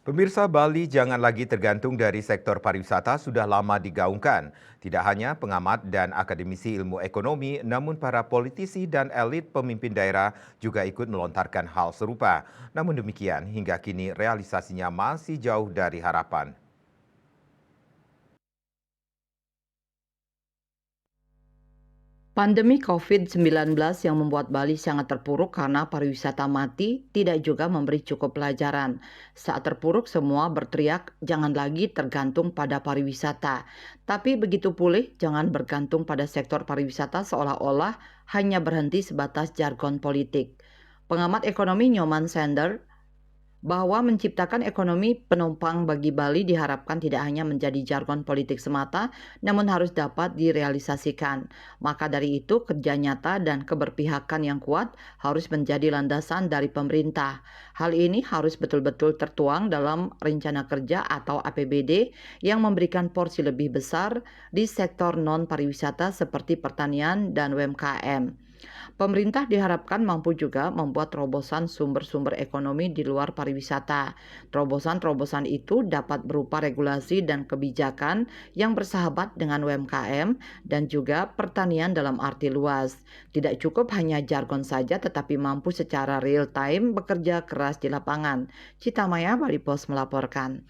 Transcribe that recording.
Pemirsa, Bali jangan lagi tergantung dari sektor pariwisata sudah lama digaungkan. Tidak hanya pengamat dan akademisi ilmu ekonomi, namun para politisi dan elit pemimpin daerah juga ikut melontarkan hal serupa. Namun demikian, hingga kini realisasinya masih jauh dari harapan. Pandemi COVID-19 yang membuat Bali sangat terpuruk karena pariwisata mati tidak juga memberi cukup pelajaran. Saat terpuruk semua berteriak jangan lagi tergantung pada pariwisata. Tapi begitu pulih jangan bergantung pada sektor pariwisata seolah-olah hanya berhenti sebatas jargon politik. Pengamat ekonomi Nyoman Sender bahwa menciptakan ekonomi penumpang bagi Bali diharapkan tidak hanya menjadi jargon politik semata, namun harus dapat direalisasikan. Maka dari itu, kerja nyata dan keberpihakan yang kuat harus menjadi landasan dari pemerintah. Hal ini harus betul-betul tertuang dalam rencana kerja atau APBD yang memberikan porsi lebih besar di sektor non-pariwisata seperti pertanian dan UMKM. Pemerintah diharapkan mampu juga membuat terobosan sumber-sumber ekonomi di luar pariwisata. Terobosan-terobosan itu dapat berupa regulasi dan kebijakan yang bersahabat dengan UMKM dan juga pertanian dalam arti luas. Tidak cukup hanya jargon saja tetapi mampu secara real time bekerja keras di lapangan. Citamaya, Bali Post melaporkan.